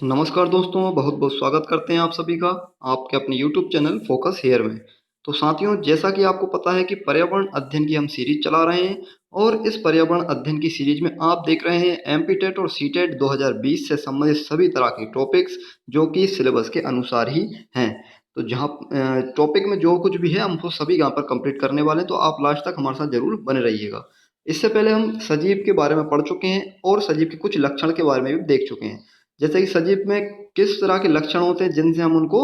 नमस्कार दोस्तों, बहुत बहुत स्वागत करते हैं आप सभी का आपके अपने YouTube चैनल फोकस हेयर में। तो साथियों, जैसा कि आपको पता है कि पर्यावरण अध्ययन की हम सीरीज चला रहे हैं और इस पर्यावरण अध्ययन की सीरीज में आप देख रहे हैं एमपी टेट और सी टेट 2020 से संबंधित सभी तरह के टॉपिक्स जो कि सिलेबस के अनुसार ही हैं। तो जहाँ टॉपिक में जो कुछ भी है हम वो सभी यहाँ पर कंप्लीट करने वाले हैं, तो आप लास्ट तक हमारे साथ जरूर बने रहिएगा। इससे पहले हम सजीव के बारे में पढ़ चुके हैं और सजीव के कुछ लक्षण के बारे में भी देख चुके हैं। जैसे कि सजीव में किस तरह के लक्षण होते हैं जिनसे हम उनको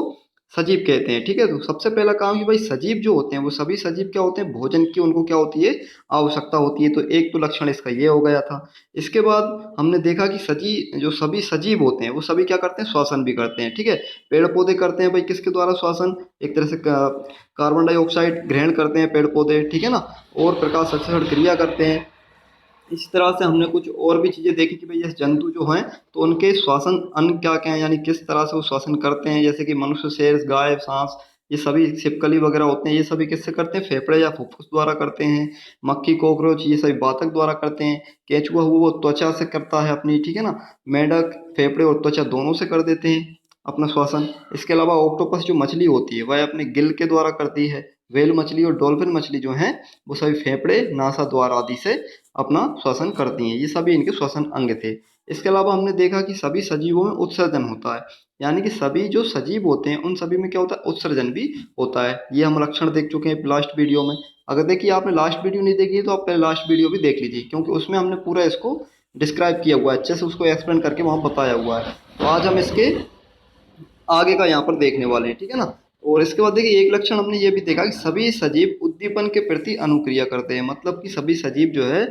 सजीव कहते हैं। ठीक है, तो सबसे पहला काम कि भाई सजीव जो होते हैं वो सभी सजीव क्या होते हैं, भोजन की उनको क्या होती है, आवश्यकता होती है। तो एक तो लक्षण इसका ये हो गया था। इसके बाद हमने देखा कि जो सभी सजीव होते हैं वो सभी क्या करते हैं, श्वसन भी करते हैं। ठीक है, पेड़ पौधे करते हैं भाई किसके द्वारा श्वसन, एक तरह से कार्बन डाइऑक्साइड ग्रहण करते हैं पेड़ पौधे। ठीक है ना, और प्रकाश संश्लेषण क्रिया करते हैं। इस तरह से हमने कुछ और भी चीज़ें देखी कि भाई ये जंतु जो हैं तो उनके श्वसन अंग क्या-क्या हैं, यानी किस तरह से वो श्वसन करते हैं। जैसे कि मनुष्य, शेर, गाय, साँस, ये सभी छिपकली वगैरह होते हैं, ये सभी किससे करते हैं, फेफड़े या फुफ्फुस द्वारा करते हैं। मक्खी, कॉकरोच ये सभी बातक द्वारा करते हैं। केंचुआ हुआ वो त्वचा से करता है अपनी, ठीक है ना। मेंढक फेफड़े और त्वचा दोनों से कर देते हैं अपना श्वसन। इसके अलावा ऑक्टोपस जो मछली होती है वह अपने गिल के द्वारा करती है। व्हेल मछली और डॉल्फिन मछली जो हैं वो सभी फेफड़े, नासा द्वार आदि से अपना श्वसन करती हैं। ये सभी इनके श्वसन अंग थे। इसके अलावा हमने देखा कि सभी सजीवों में उत्सर्जन होता है, यानी कि सभी जो सजीव होते हैं उन सभी में क्या होता है, उत्सर्जन भी होता है। ये हम लक्षण देख चुके हैं लास्ट वीडियो में। अगर देखिए आपने लास्ट वीडियो नहीं देखी है तो आप पहले लास्ट वीडियो भी देख लीजिए, क्योंकि उसमें हमने पूरा इसको डिस्क्राइब किया हुआ है, अच्छे से उसको एक्सप्लेन करके वहाँ बताया हुआ है। तो आज हम इसके आगे का यहाँ पर देखने वाले हैं, ठीक है ना। और इसके बाद देखिए एक लक्षण हमने ये भी देखा कि सभी सजीव उद्दीपन के प्रति अनुक्रिया करते हैं। मतलब कि सभी सजीव जो है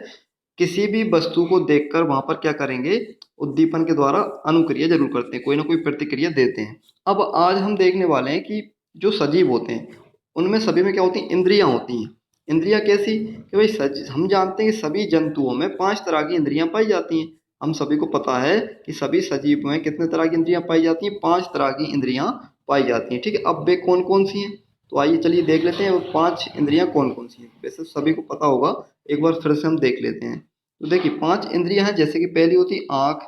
किसी भी वस्तु को देखकर वहां पर क्या करेंगे, उद्दीपन के द्वारा अनुक्रिया जरूर करते हैं, कोई ना कोई प्रतिक्रिया देते हैं। अब आज हम देखने वाले हैं कि जो सजीव होते हैं उनमें सभी में क्या होती हैं, इंद्रियां होती हैं। इंद्रियां कैसी कि भाई हम जानते हैं कि सभी जंतुओं में 5 तरह की इंद्रियां पाई जाती हैं। हम सभी को पता है कि सभी सजीव में कितने तरह की इंद्रियां पाई जाती हैं, 5 तरह की इंद्रियां पाई जाती हैं। ठीक है, अब वे कौन कौन सी हैं, तो आइए चलिए देख लेते हैं वो 5 इंद्रियां कौन कौन सी हैं। वैसे सभी को पता होगा, एक बार फिर से हम देख लेते हैं। तो देखिए 5 इंद्रियां हैं, जैसे कि पहली होती आँख,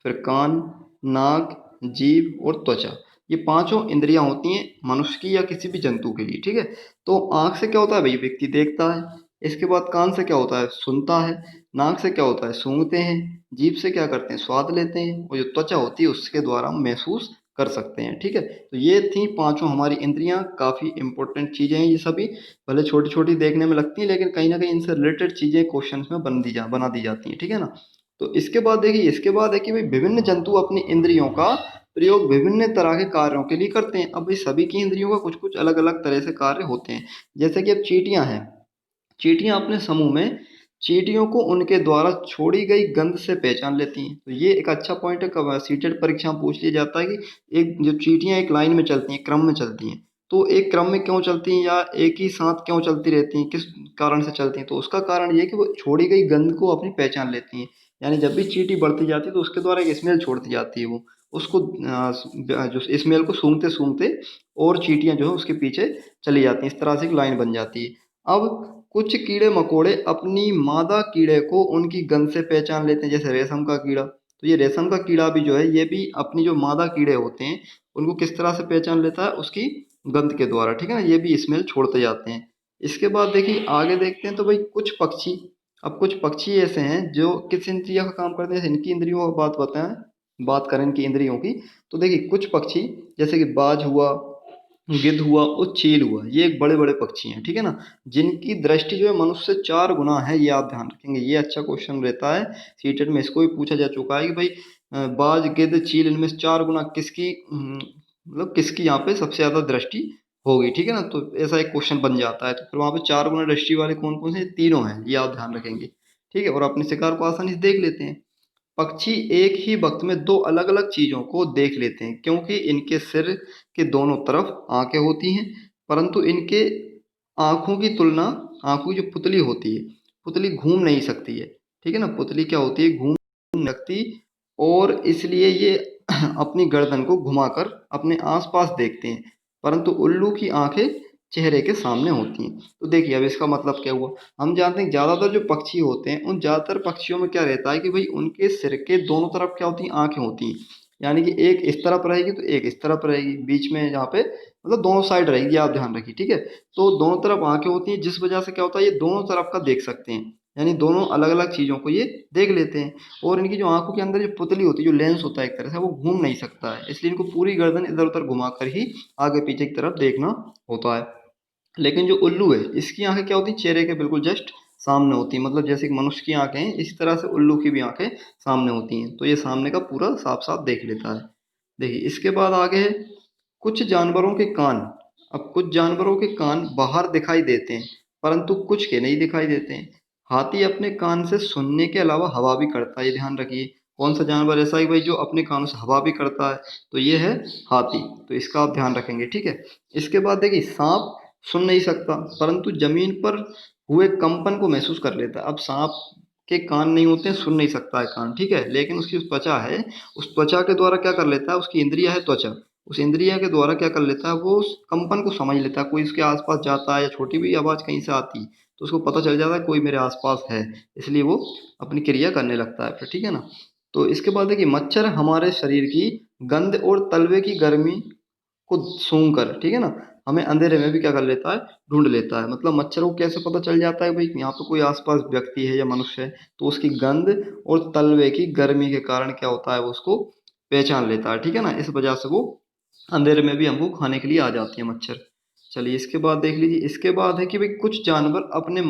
फिर कान, नाक, जीभ और त्वचा। ये पांचों इंद्रियां होती हैं मनुष्य की या किसी भी जंतु के लिए। ठीक है, तो आँख से क्या होता है भाई, व्यक्ति देखता है। इसके बाद कान से क्या होता है, सुनता है। नाक से क्या होता है, सूंघते हैं। जीभ से क्या करते हैं, स्वाद लेते हैं। और जो त्वचा होती है उसके द्वारा हम महसूस कर सकते हैं। ठीक है, तो ये थी पांचों हमारी इंद्रियां। काफी इंपॉर्टेंट चीजें हैं ये सभी। भले छोटी छोटी देखने में लगती हैं लेकिन कहीं ना कहीं इनसे रिलेटेड चीजें क्वेश्चंस में बना दी जाती हैं। ठीक है ना। तो इसके बाद देखिए, इसके बाद है कि भाई विभिन्न जंतु अपनी इंद्रियों का प्रयोग विभिन्न तरह के कार्यों के लिए करते हैं। अब भाई सभी की इंद्रियों का कुछ कुछ अलग अलग तरह से कार्य होते हैं। जैसे कि अब चींटियां हैं, चींटियां अपने समूह में चींटियों को उनके द्वारा छोड़ी गई गंध से पहचान लेती हैं। तो ये एक अच्छा पॉइंट है, कब सीटेट परीक्षा में पूछ लिया जाता है कि एक जो चींटियां एक लाइन में चलती हैं, क्रम में चलती हैं, तो एक क्रम में क्यों चलती हैं या एक ही साथ क्यों चलती रहती हैं, किस कारण से चलती हैं। तो उसका कारण ये कि वो छोड़ी गई गंध को अपनी पहचान लेती हैं। यानी जब भी चींटी बढ़ती जाती है तो उसके द्वारा एक स्मेल छोड़ती जाती है, वो उसको जो स्मेल को सूंघते सूंघते और चींटियां जो है उसके पीछे चली जाती हैं। इस तरह से एक लाइन बन जाती है। अब कुछ कीड़े मकोड़े अपनी मादा कीड़े को उनकी गंध से पहचान लेते हैं, जैसे रेशम का कीड़ा। तो ये रेशम का कीड़ा भी जो है ये भी अपनी जो मादा कीड़े होते हैं उनको किस तरह से पहचान लेता है, उसकी गंध के द्वारा। ठीक है ना, ये भी स्मेल छोड़ते जाते हैं। इसके बाद देखिए आगे देखते हैं, तो भाई कुछ पक्षी, अब कुछ पक्षी ऐसे हैं जो किस इंद्रियों का काम करते हैं, जैसे इनकी इंद्रियों का बात करें इनकी इंद्रियों की। तो देखिए कुछ पक्षी जैसे कि बाज हुआ, गिद्ध हुआ और चील हुआ, ये एक बड़े बड़े पक्षी हैं। ठीक है ना, जिनकी दृष्टि जो है मनुष्य से 4 गुना है, ये आप ध्यान रखेंगे। ये अच्छा क्वेश्चन रहता है सीटेट में, इसको भी पूछा जा चुका है कि भाई बाज, गिद्ध, चील, इनमें से 4 गुना किसकी मतलब किसकी यहाँ पे सबसे ज्यादा दृष्टि होगी। ठीक है ना, तो ऐसा एक क्वेश्चन बन जाता है। तो फिर वहां पे 4 गुना दृष्टि वाले कौन कौन से, तीनों हैं, ये आप ध्यान रखेंगे। ठीक है, और अपने शिकार को आसानी से देख लेते हैं। पक्षी एक ही वक्त में 2 अलग-अलग चीज़ों को देख लेते हैं, क्योंकि इनके सिर के दोनों तरफ आँखें होती हैं, परंतु इनके आँखों की तुलना, आँखों की जो पुतली होती है, पुतली घूम नहीं सकती है। ठीक है ना, पुतली क्या होती है, घूम नहीं सकती, और इसलिए ये अपनी गर्दन को घुमाकर अपने आस-पास देखते हैं, परंतु उल्लू की आँखें चेहरे के सामने होती हैं। तो देखिए अब इसका मतलब क्या हुआ, हम जानते हैं ज़्यादातर जो पक्षी होते हैं उन ज़्यादातर पक्षियों में क्या रहता है कि भाई उनके सिर के दोनों तरफ क्या होती हैं, आँखें होती हैं। यानी कि एक इस तरफ रहेगी तो एक इस तरफ रहेगी, बीच में यहाँ पे मतलब दोनों साइड रहेगी, आप ध्यान रखिए, ठीक है। तो दोनों तरफ आंखें होती हैं, जिस वजह से क्या होता है ये दोनों तरफ का देख सकते हैं, यानी दोनों अलग अलग चीज़ों को ये देख लेते हैं। और इनकी जो आंखों के अंदर जो पुतली होती है, जो लेंस होता है एक तरह से, वो घूम नहीं सकता है, इसलिए इनको पूरी गर्दन इधर उधर घुमाकर ही आगे पीछे की तरफ देखना होता है। लेकिन जो उल्लू है, इसकी आंखें क्या होती हैं, चेहरे के बिल्कुल जस्ट सामने होती हैं, मतलब जैसे कि मनुष्य की आंखें हैं इसी तरह से उल्लू की भी आंखें सामने होती हैं, तो ये सामने का पूरा साफ साफ देख लेता है। देखिए इसके बाद आगे है कुछ जानवरों के कान। अब कुछ जानवरों के कान बाहर दिखाई देते हैं, परंतु कुछ के नहीं दिखाई देते हैं। हाथी अपने कान से सुनने के अलावा हवा भी करता है, ये ध्यान रखिए। कौन सा जानवर ऐसा है भाई जो अपने कानों से हवा भी करता है, तो ये है हाथी, तो इसका आप ध्यान रखेंगे, ठीक है। इसके बाद देखिए सांप सुन नहीं सकता, परंतु जमीन पर हुए कंपन को महसूस कर लेता है। अब सांप के कान नहीं होते हैं, सुन नहीं सकता है कान, ठीक है, लेकिन उसकी जो त्वचा है, उस त्वचा के द्वारा क्या कर लेता है, उसकी इंद्रिया है त्वचा, उस इंद्रिया के द्वारा क्या कर लेता है, वो उस कंपन को समझ लेता है। कोई उसके आसपास जाता है या छोटी भी आवाज़ कहीं से आती तो उसको पता चल जाता है कोई मेरे आसपास है, इसलिए वो अपनी क्रिया करने लगता है फिर, ठीक है ना। तो इसके बाद देखिए मच्छर हमारे शरीर की गंध और तलवे की गर्मी को सूंघ कर, ठीक है ना, हमें अंधेरे में भी क्या कर लेता है, ढूंढ लेता है। मतलब मच्छर को कैसे पता चल जाता है भाई यहाँ पे कोई आसपास व्यक्ति है या मनुष्य है, तो उसकी गंध और तलवे की गर्मी के कारण क्या होता है, वो उसको पहचान लेता है, ठीक है ना। इस वजह से वो अंधेरे में भी हमको खाने के लिए आ जाती है मच्छर। चलिए इसके बाद देख लीजिए, इसके बाद है कि भाई कुछ जानवर अपने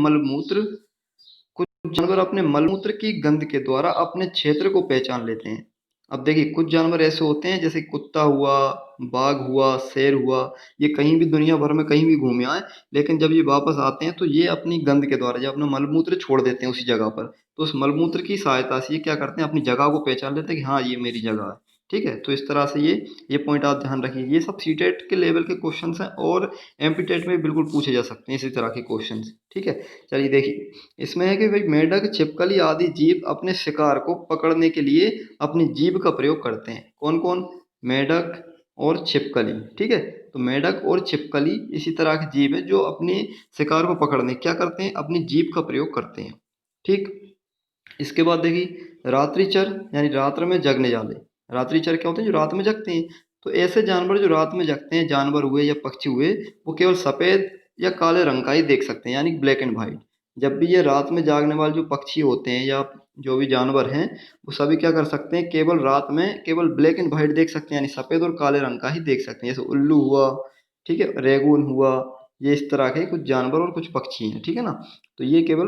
मलमूत्र की गंध के द्वारा अपने क्षेत्र को पहचान लेते हैं। अब देखिए कुछ जानवर ऐसे होते हैं जैसे कुत्ता हुआ, बाघ हुआ, शेर हुआ, ये कहीं भी दुनिया भर में कहीं भी घूमे आए, लेकिन जब ये वापस आते हैं तो ये अपनी गंध के द्वारा जब अपना मलमूत्र छोड़ देते हैं उसी जगह पर, तो उस मलमूत्र की सहायता से ये क्या करते हैं, अपनी जगह को पहचान लेते हैं कि हाँ ये मेरी जगह है, ठीक है। तो इस तरह से ये पॉइंट आप ध्यान रखिए। ये सब सीटेट के लेवल के क्वेश्चंस हैं और एमपीटेट में बिल्कुल पूछे जा सकते हैं इसी तरह के क्वेश्चंस, ठीक है। चलिए देखिए इसमें है कि भाई मेंढक, छिपकली आदि जीव अपने शिकार को पकड़ने के लिए अपनी जीभ का प्रयोग करते हैं। कौन कौन, मेंढक और छिपकली, ठीक है। तो मेंढक और छिपकली इसी तरह के जीव है जो अपने शिकार को पकड़ने क्या करते हैं, अपनी जीभ का प्रयोग करते हैं, ठीक। इसके बाद देखिए रात्रिचर यानी रात्र में जगने वाले। रात्रिचर क्या होते हैं, जो रात में जगते हैं। तो ऐसे जानवर जो रात में जगते हैं, जानवर हुए या पक्षी हुए, वो केवल सफ़ेद या काले रंग का ही देख सकते हैं, यानी ब्लैक एंड वाइट। जब भी ये रात में जागने वाले जो पक्षी होते हैं या जो भी जानवर हैं, वो सभी क्या कर सकते हैं, केवल रात में केवल ब्लैक एंड वाइट देख सकते हैं, यानी सफ़ेद और काले रंग का ही देख सकते हैं। जैसे उल्लू हुआ, ठीक है, रेगून हुआ, ये इस तरह के कुछ जानवर और कुछ पक्षी हैं, ठीक है ना। तो ये केवल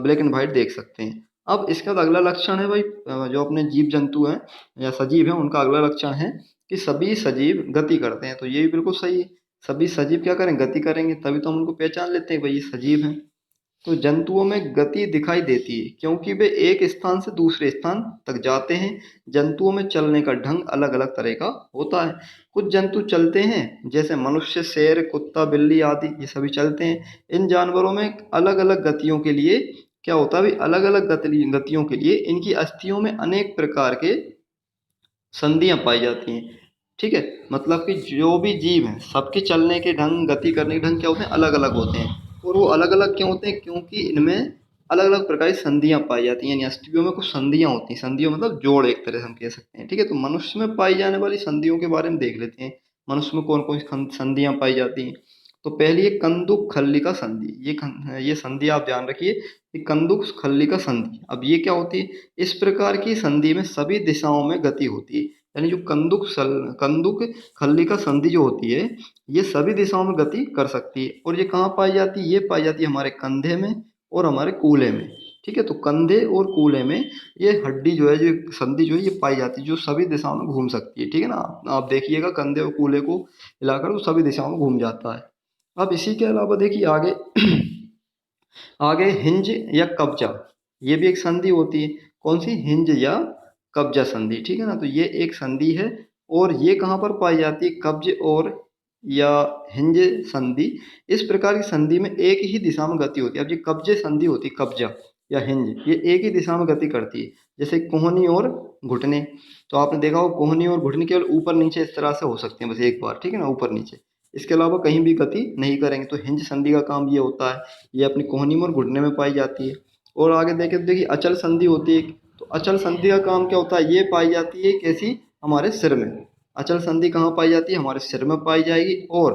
ब्लैक एंड वाइट देख सकते हैं। अब इसके बाद अगला लक्षण है भाई, जो अपने जीव जंतु हैं या सजीव हैं, उनका अगला लक्षण है कि सभी सजीव गति करते हैं। तो ये भी बिल्कुल सही है, सभी सजीव क्या करें, गति करेंगे, तभी तो हम उनको पहचान लेते हैं भाई ये सजीव हैं। तो जंतुओं में गति दिखाई देती है क्योंकि वे एक स्थान से दूसरे स्थान तक जाते हैं। जंतुओं में चलने का ढंग अलग अलग तरह का होता है। कुछ जंतु चलते हैं जैसे मनुष्य, शेर, कुत्ता, बिल्ली आदि, ये सभी चलते हैं। इन जानवरों में अलग अलग गतियों के लिए क्या होता है भाई, अलग अलग गतियों के लिए इनकी अस्थियों में अनेक प्रकार के संधियां पाई जाती हैं, ठीक है। मतलब कि जो भी जीव हैं सबके चलने के ढंग, गति करने के ढंग क्या होते हैं, अलग अलग होते हैं। और वो अलग अलग क्यों होते हैं, क्योंकि इनमें अलग अलग प्रकार की संधियां पाई जाती हैं, यानी अस्थियों में कुछ संधियां होती हैं। संधियों मतलब जोड़ एक तरह से हम कह सकते हैं, ठीक है। तो मनुष्य में पाई जाने वाली संधियों के बारे में देख लेते हैं। मनुष्य में कौन कौन सी संधियां पाई जाती हैं। तो पहली है कंदुक खल्लिका संधि। ये संधि आप ध्यान रखिए कि कंदुक खल्लिका संधि। अब ये क्या होती है, इस प्रकार की संधि में सभी दिशाओं में गति होती है। यानी जो कंदुक खल्लिका संधि जो होती है, ये सभी दिशाओं में गति कर सकती है। और ये कहाँ पाई जाती है, ये पाई जाती है हमारे कंधे में और हमारे कूल्हे में, ठीक है। तो कंधे और कूल्हे में ये हड्डी जो है, जो संधि जो है, ये पाई जाती है, जो सभी दिशाओं में घूम सकती है, ठीक है ना। आप देखिएगा कंधे और कूल्हे को हिलाकर वो सभी दिशाओं में घूम जाता है। अब इसी के अलावा देखिए आगे आगे हिंज या कब्जा, ये भी एक संधि होती है। कौन सी, हिंज या कब्जा संधि, ठीक है ना। तो ये एक संधि है और ये कहाँ पर पाई जाती है, कब्ज और या हिंज संधि। इस प्रकार की संधि में एक ही दिशा में गति होती है। अब ये कब्जे संधि होती है, कब्जा या हिंज, ये एक ही दिशा में गति करती है, जैसे कोहनी और घुटने। तो आपने देखा हो कोहनी और घुटने केवल ऊपर नीचे इस तरह से हो सकते हैं बस एक बार, ठीक है ना, ऊपर नीचे, इसके अलावा कहीं भी गति नहीं करेंगे। तो हिंज संधि का काम ये होता है, ये अपनी कोहनी में और घुटने में पाई जाती है। और आगे देखें तो देखिए अचल संधि होती है। तो अचल संधि का काम क्या होता है, ये पाई जाती है कैसी, हमारे सिर में। अचल संधि कहाँ पाई जाती है? हमारे सिर में पाई जाएगी और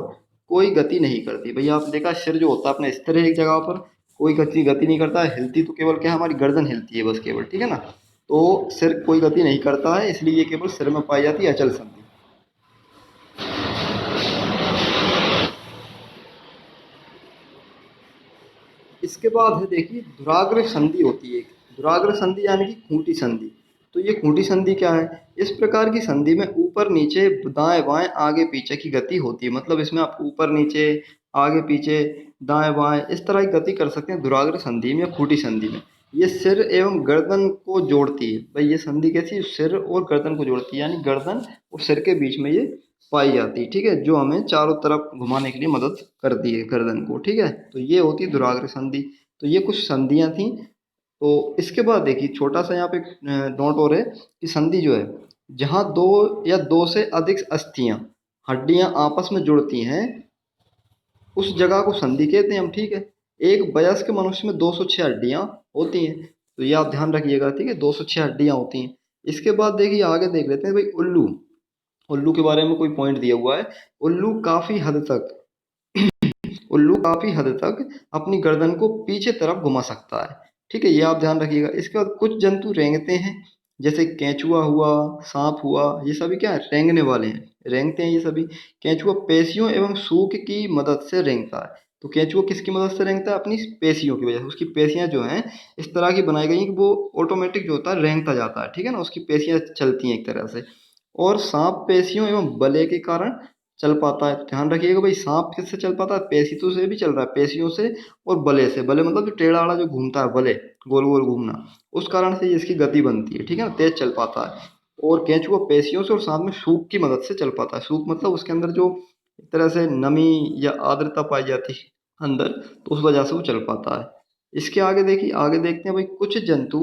कोई गति नहीं करती। भैया आप देखा सिर जो होता है अपने स्थिर है एक जगह पर, कोई गति नहीं करता है, हिलती तो केवल क्या है हमारी गर्दन हिलती है बस केवल, ठीक है ना। तो सिर कोई गति नहीं करता है, इसलिए ये केवल सिर में पाई जाती है अचल संधि। इसके बाद है देखिए दुराग्र संधि होती है एक। दुराग्र संधि यानी कि खूंटी संधि। तो ये खूंटी संधि क्या है? इस प्रकार की संधि में ऊपर नीचे दाएं बाएं आगे पीछे की गति होती है। मतलब इसमें आप ऊपर नीचे आगे पीछे दाएं बाएं इस तरह की गति कर सकते हैं दुराग्र संधि में या खूंटी संधि में। ये सिर एवं गर्दन को जोड़ती है। भाई ये संधि कैसी है? सिर और गर्दन को जोड़ती है, यानी गर्दन और सिर के बीच में ये पाई जाती है, ठीक है, जो हमें चारों तरफ घुमाने के लिए मदद करती है गर्दन को, ठीक है। तो ये होती है दुराग्र संधि। तो ये कुछ संधियां थी। तो इसके बाद देखिए छोटा सा यहाँ पे नोट हो रहा है कि संधि जो है जहाँ दो या दो से अधिक अस्थियां हड्डियां आपस में जुड़ती हैं उस जगह को संधि कहते हैं हम, ठीक है। एक वयस्क मनुष्य में 206 हड्डियां होती हैं, तो ये आप ध्यान रखिएगा, ठीक है, 206 हड्डियां होती हैं। इसके बाद देखिए आगे देख लेते हैं भाई उल्लू। उल्लू के बारे में कोई पॉइंट दिया हुआ है। उल्लू काफी हद तक उल्लू काफी हद तक अपनी गर्दन को पीछे तरफ घुमा सकता है, ठीक है, ये आप ध्यान रखिएगा। इसके बाद कुछ जंतु रेंगते हैं, जैसे केंचुआ हुआ, सांप हुआ, ये सभी क्या है? रेंगने वाले हैं, रेंगते हैं ये सभी। केंचुआ पेशियों एवं सूख की मदद से रेंगता है। तो केंचुआ किसकी मदद से रेंगता है? अपनी पेशियों की वजह से। उसकी पेशियां जो हैं इस तरह की बनाई गई हैं कि वो ऑटोमेटिक जो होता है रेंगता जाता है, ठीक है ना, उसकी पेशियां चलती हैं एक तरह से। और सांप पेशियों एवं बले के कारण चल पाता है। ध्यान रखिएगा भाई सांप किससे चल पाता है? पेशियों से भी चल रहा है, पेशियों से और बले से। बले मतलब जो टेढ़ा वाला जो घूमता है बले, गोल गोल घूमना, उस कारण से ये इसकी गति बनती है, ठीक है ना, तेज चल पाता है। और केंचुआ पेशियों से और साथ में सूख की मदद से चल पाता है। सूख मतलब उसके अंदर जो एक तरह से नमी या आर्द्रता पाई जाती है अंदर, तो उस वजह से वो चल पाता है। इसके आगे देखिए, आगे देखते हैं भाई कुछ जंतु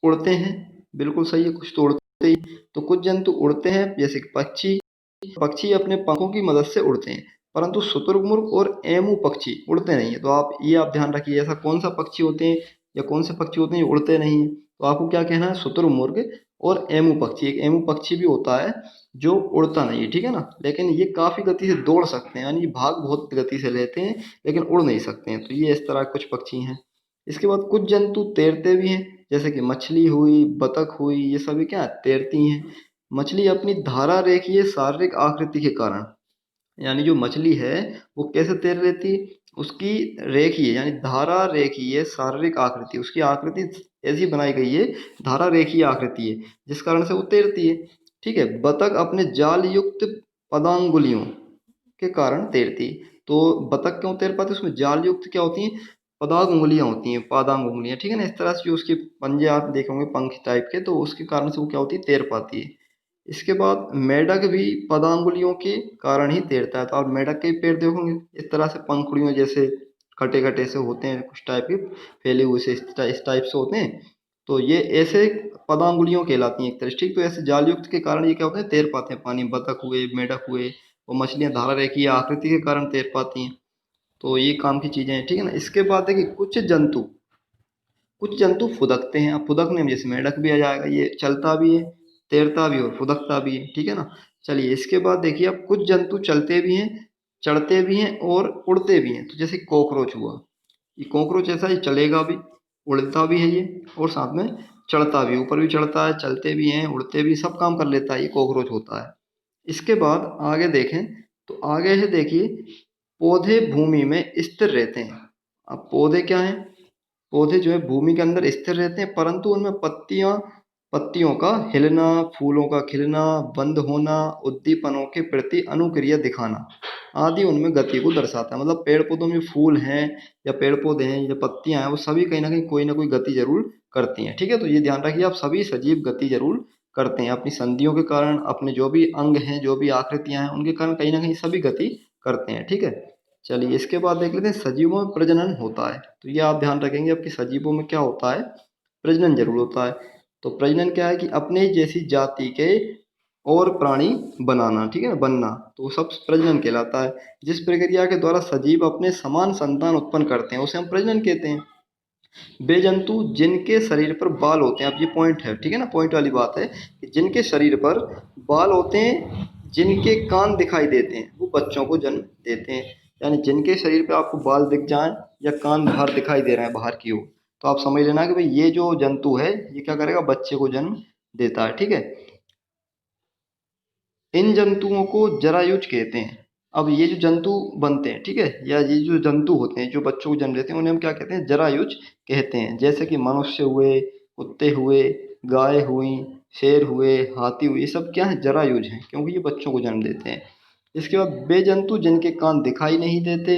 उड़ते हैं। बिल्कुल सही है, कुछ तो उड़ते ही। तो कुछ जंतु उड़ते हैं जैसे कि पक्षी। पक्षी अपने पंखों की मदद से उड़ते हैं, परंतु शुतुरमुर्ग और एमू पक्षी उड़ते नहीं है। तो आप ध्यान रखिए ऐसा कौन सा पक्षी होते हैं या कौन से पक्षी होते हैं जो उड़ते नहीं है। तो आपको क्या कहना है? शुतुरमुर्ग और एमू पक्षी। एक एमू पक्षी भी होता है जो उड़ता नहीं है, ठीक है ना, लेकिन ये काफी गति से दौड़ सकते हैं, यानी भाग बहुत गति से लेते हैं लेकिन उड़ नहीं सकते हैं। तो ये इस तरह कुछ पक्षी हैं। इसके बाद कुछ जंतु तैरते भी हैं, जैसे कि मछली हुई, बतख हुई, ये सभी क्या तैरती हैं। मछली अपनी धारा रेखीय शारीरिक आकृति के कारण, यानी जो मछली है वो कैसे तैर लेती है? उसकी रेखीय यानी धारा रेखीय शारीरिक आकृति, उसकी आकृति ऐसी बनाई गई है, धारा रेखीय आकृति है, जिस कारण से वो तैरती है, ठीक है। बतख अपने जाल युक्त पदांगुलियों के कारण तैरती है। तो बतख क्यों तैर पाती है? उसमें जाल युक्त क्या होती हैं? पदांग उंगलियां होती हैं, पादांग उंगलियां, ठीक है ना। इस तरह से जो उसके पंजे आप देखेंगे पंख टाइप के, तो उसके कारण से वो क्या होती है? तैर पाती है। इसके बाद मेढक भी पदांगुलियों के कारण ही तैरता है। तो आप मेढक के पैर देखोगे इस तरह से पंखुड़ियों जैसे कटे कटे से होते हैं, कुछ टाइप के फैले हुए से इस टाइप से होते हैं। तो ये ऐसे पदांगुलियों कहलाती हैं एक तरह से, ठीक। तो ऐसे जाल युक्त के कारण ये क्या होते हैं? तैर पाते हैं पानी। बतख हुए, मेढक हुए और मछलियां धारा रेखीय आकृति के कारण तैर पाती हैं। तो ये काम की चीजें हैं, ठीक है ना। इसके बाद देखिए कुछ जंतु फुदकते हैं। अब फुदकने में जैसे मेंढक भी आ जाएगा, ये चलता भी है, तैरता भी है और फुदकता भी है, ठीक है ना। चलिए इसके बाद देखिए अब कुछ जंतु चलते भी हैं, चढ़ते भी हैं और उड़ते भी हैं। तो जैसे कॉकरोच हुआ, ये कॉकरोच ऐसा ही चलेगा भी, उड़ता भी है ये, और साथ में चढ़ता भी, ऊपर भी चढ़ता है, चलते भी हैं, उड़ते भी, सब काम कर लेता है, ये कॉकरोच होता है। इसके बाद आगे देखें तो आगे है देखिए पौधे भूमि में स्थिर रहते हैं। अब पौधे क्या हैं? पौधे जो है भूमि के अंदर स्थिर रहते हैं, परंतु उनमें पत्तियों का हिलना, फूलों का खिलना, बंद होना, उद्दीपनों के प्रति अनुक्रिया दिखाना आदि उनमें गति को दर्शाता है। मतलब पेड़ पौधों में फूल हैं या पेड़ पौधे हैं या पत्तियां हैं, वो सभी कहीं ना कोई गति जरूर करती हैं, ठीक है। तो ये ध्यान रखिए आप, सभी सजीव गति जरूर करते हैं अपनी संधियों के कारण, अपने जो भी अंग हैं, जो भी आकृतियां हैं, उनके कारण कहीं ना कहीं सभी गति करते हैं, ठीक है। चलिए इसके बाद देख लेते हैं सजीवों में प्रजनन होता है। तो ये आप ध्यान रखेंगे आपकी सजीवों में क्या होता है? प्रजनन जरूर होता है। तो प्रजनन क्या है कि अपने जैसी जाति के और प्राणी बनाना, ठीक है ना, बनना, तो वो सब प्रजनन कहलाता है। जिस प्रक्रिया के द्वारा सजीव अपने समान संतान उत्पन्न करते हैं उसे हम प्रजनन कहते हैं। वे जंतु जिनके शरीर पर बाल होते हैं, अब ये पॉइंट है, ठीक है ना, पॉइंट वाली बात है कि जिनके शरीर पर बाल होते हैं, जिनके कान दिखाई देते हैं, वो बच्चों को जन्म देते हैं। यानी जिनके शरीर पे आपको बाल दिख जाएं या कान बाहर दिखाई दे रहे हैं बाहर की ओर, तो आप समझ लेना कि भाई ये जो जंतु है ये क्या करेगा, बच्चे को जन्म देता है। ठीक है, इन जंतुओं को जरायुज कहते हैं। अब ये जो जंतु बनते हैं, ठीक है, या ये जो जंतु होते हैं जो बच्चों को जन्म देते हैं, उन्हें हम क्या कहते हैं, जरायुज कहते हैं। जैसे कि मनुष्य हुए, कुत्ते हुए, गाय हुई, शेर हुए, हाथी हुए, ये सब क्या है, जरायुज हैं, क्योंकि ये बच्चों को जन्म देते हैं। इसके बाद वे जंतु जिनके कान दिखाई नहीं देते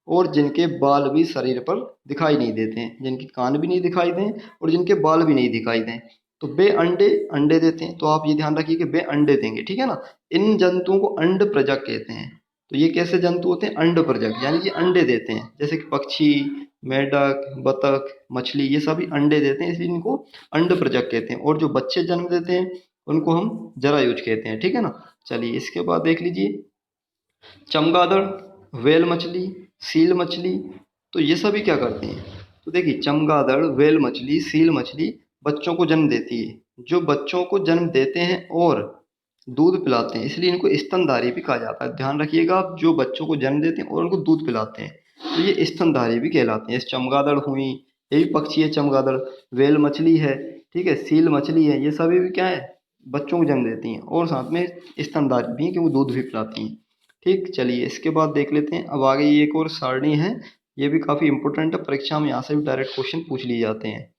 और जिनके बाल भी शरीर पर दिखाई नहीं देते हैं, जिनके कान भी नहीं दिखाई दें और जिनके बाल भी नहीं दिखाई दें, तो वे अंडे अंडे देते हैं। तो आप ये ध्यान रखिए कि वे अंडे देंगे, ठीक है ना। इन जंतुओं को अंड प्रजक कहते हैं। तो ये कैसे जंतु होते हैं, अंड प्रजक, यानी कि अंडे देते हैं। जैसे कि पक्षी, मेंढक, बतख, मछली, ये सभी अंडे देते हैं, इसलिए इनको अंड प्रजक कहते हैं। और जो बच्चे जन्म देते हैं उनको हम जरायुज कहते हैं, ठीक है ना। चलिए इसके बाद देख लीजिए, चमगादड़, व्हेल मछली, सील मछली, तो ये सभी क्या करते हैं। तो देखिए चमगादड़, व्हेल मछली, सील मछली बच्चों को जन्म देती है। जो बच्चों को जन्म देते हैं और दूध पिलाते हैं, इसलिए इनको स्तनधारी भी कहा जाता है। ध्यान रखिएगा आप, जो बच्चों को जन्म देते हैं और उनको दूध पिलाते हैं, तो ये स्तनधारी भी कहलाते हैं। चमगादड़ हुई, ये भी पक्षी है चमगादड़, व्हेल मछली है, ठीक है, सील मछली है, ये सभी भी क्या है, बच्चों को जन्म देती हैं और साथ में स्तनधारी भी हैं कि वो दूध भी पिलाती हैं। ठीक, चलिए इसके बाद देख लेते हैं। अब आगे ये एक और सारणी है, ये भी काफ़ी इंपॉर्टेंट है, परीक्षा में यहाँ से भी डायरेक्ट क्वेश्चन पूछ लिए जाते हैं।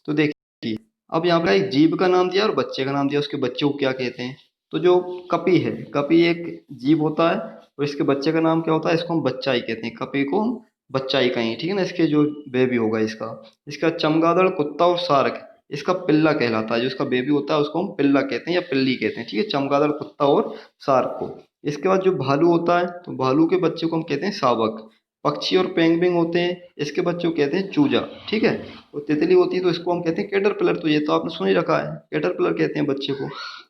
तो देखिए, अब यहाँ पे एक जीव का नाम दिया और बच्चे का नाम दिया, उसके बच्चे को क्या कहते हैं। तो जो कपी है, कपी एक जीव होता है और इसके बच्चे का नाम क्या होता है, इसको हम बच्चा ही कहते हैं, कपी को हम बच्चा ही कहेंगे, ठीक है ना, इसके जो बेबी होगा इसका। इसका चमगादड़, कुत्ता और सारक इसका पिल्ला कहलाता है, जो इसका बेबी होता है उसको हम पिल्ला कहते हैं या पिल्ली कहते हैं, ठीक है, चमगादड़, कुत्ता और सारक को। इसके बाद जो भालू होता है, तो भालू के बच्चे को हम कहते हैं शावक। पक्षी और पेंगुइन होते हैं, इसके बच्चे को कहते हैं चूजा, ठीक है। और तितली होती है तो इसको हम कहते हैं कैटरपिलर, तो ये तो आपने सुन ही रखा है, कैटरपिलर कहते हैं बच्चे को।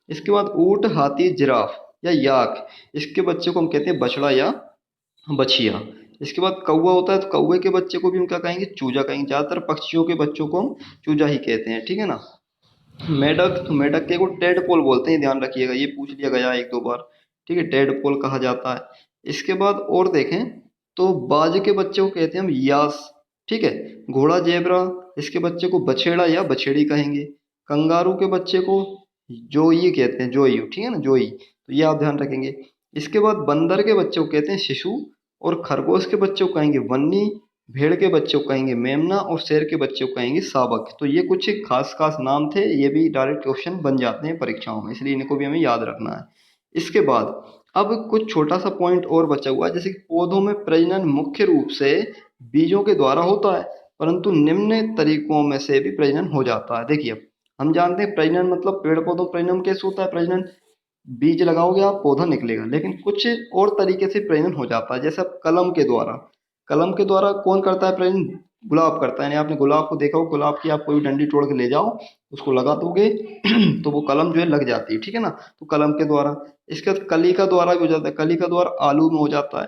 इसके बाद ऊंट, हाथी, जिराफ या याक, इसके बच्चे को हम कहते हैं बछड़ा या बछिया। इसके बाद कौवा होता है, तो कौवे के बच्चे को भी हम क्या कहेंगे, चूजा कहेंगे। ज़्यादातर पक्षियों के बच्चों को हम चूजा ही कहते हैं, ठीक है ना। मेढक, तो मेढक के को टेडपोल बोलते हैं, ध्यान रखिएगा, ये पूछ लिया गया एक दो बार, ठीक है, टेडपोल कहा जाता है। इसके बाद और देखें तो बाज के बच्चे को कहते हैं हम यास, ठीक है। घोड़ा, जेबरा, इसके बच्चे को बछेड़ा या बछेड़ी कहेंगे। कंगारू के बच्चे को जोई कहते हैं, जोई, ठीक है ना, जोई, तो ये आप ध्यान रखेंगे। इसके बाद बंदर के बच्चे को कहते हैं शिशु और खरगोश के बच्चे को कहेंगे वन्नी, भेड़ के बच्चे को कहेंगे मेमना और शेर के बच्चे को कहेंगे शावक। तो ये कुछ खास खास नाम थे, ये भी डायरेक्ट क्वेश्चन बन जाते हैं परीक्षाओं में, इसलिए इनको भी हमें याद रखना है। इसके बाद अब कुछ छोटा सा पॉइंट और बचा हुआ है, जैसे कि पौधों में प्रजनन मुख्य रूप से बीजों के द्वारा होता है, परंतु निम्न तरीकों में से भी प्रजनन हो जाता है। देखिए, अब हम जानते हैं प्रजनन मतलब पेड़ पौधों प्रजनन कैसे होता है, प्रजनन बीज लगाओगे आप, पौधा निकलेगा, लेकिन कुछ और तरीके से प्रजनन हो जाता है। जैसे अब कलम के द्वारा, कलम के द्वारा कौन करता है प्रजनन, गुलाब करता है। यानी आपने गुलाब को देखा हो, गुलाब की आप कोई डंडी तोड़ के ले जाओ, उसको लगा दोगे तो वो कलम जो है लग जाती है, ठीक है ना, तो कलम के द्वारा। इसके बाद कली का द्वारा भी हो जाता है, कली का द्वारा आलू में हो जाता है।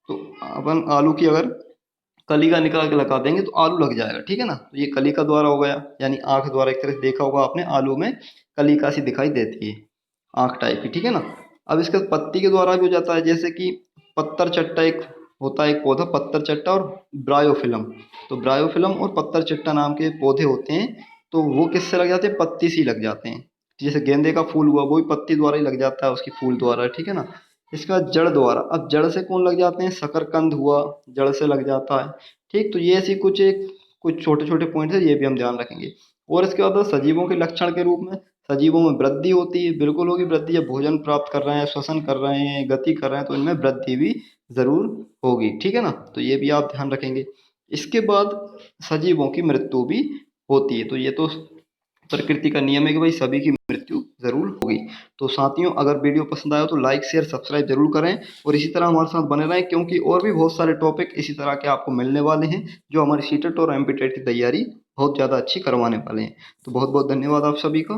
तो अपन आलू की अगर कली का निकाल के लगा देंगे तो आलू लग जाएगा, ठीक है ना, तो ये कली का द्वारा हो गया। यानी आंख द्वारा, एक तरह से देखा होगा आपने, आलू में कलिका सी दिखाई देती है, आंख टाइप की, ठीक है ना। अब इसके बाद पत्ती के द्वारा भी हो जाता है, जैसे कि पत्तर चट्टा एक होता है, एक पौधा पत्तर चट्टा और ब्रायोफिलम। तो ब्रायोफिलम और पत्तर चट्टा नाम के पौधे होते हैं, तो वो किससे लग जाते हैं, पत्ती से ही लग जाते हैं। जैसे गेंदे का फूल हुआ, वो भी पत्ती द्वारा ही लग जाता है, उसकी फूल द्वारा, ठीक है ना। इसके बाद जड़ द्वारा, अब जड़ से कौन लग जाते हैं, शकरकंद हुआ, जड़ से लग जाता है, ठीक। तो ये ऐसी कुछ छोटे छोटे पॉइंट है, ये भी हम ध्यान रखेंगे। और इसके बाद सजीवों के लक्षण के रूप में, सजीवों में वृद्धि होती है, बिल्कुल होगी वृद्धि, जब भोजन प्राप्त कर रहे हैं, श्वसन कर रहे हैं, गति कर रहे हैं, तो इनमें वृद्धि भी जरूर होगी, ठीक है ना, तो ये भी आप ध्यान रखेंगे। इसके बाद सजीवों की मृत्यु भी होती है, तो ये तो प्रकृति का नियम है कि भाई सभी की मृत्यु जरूर होगी। तो साथियों, अगर वीडियो पसंद आया तो लाइक शेयर सब्सक्राइब जरूर करें और इसी तरह हमारे साथ बने रहें, क्योंकि और भी बहुत सारे टॉपिक इसी तरह के आपको मिलने वाले हैं, जो हमारी सीटेट और एमपीटेट की तैयारी बहुत ज़्यादा अच्छी करवाने वाले हैं। तो बहुत बहुत धन्यवाद आप सभी का।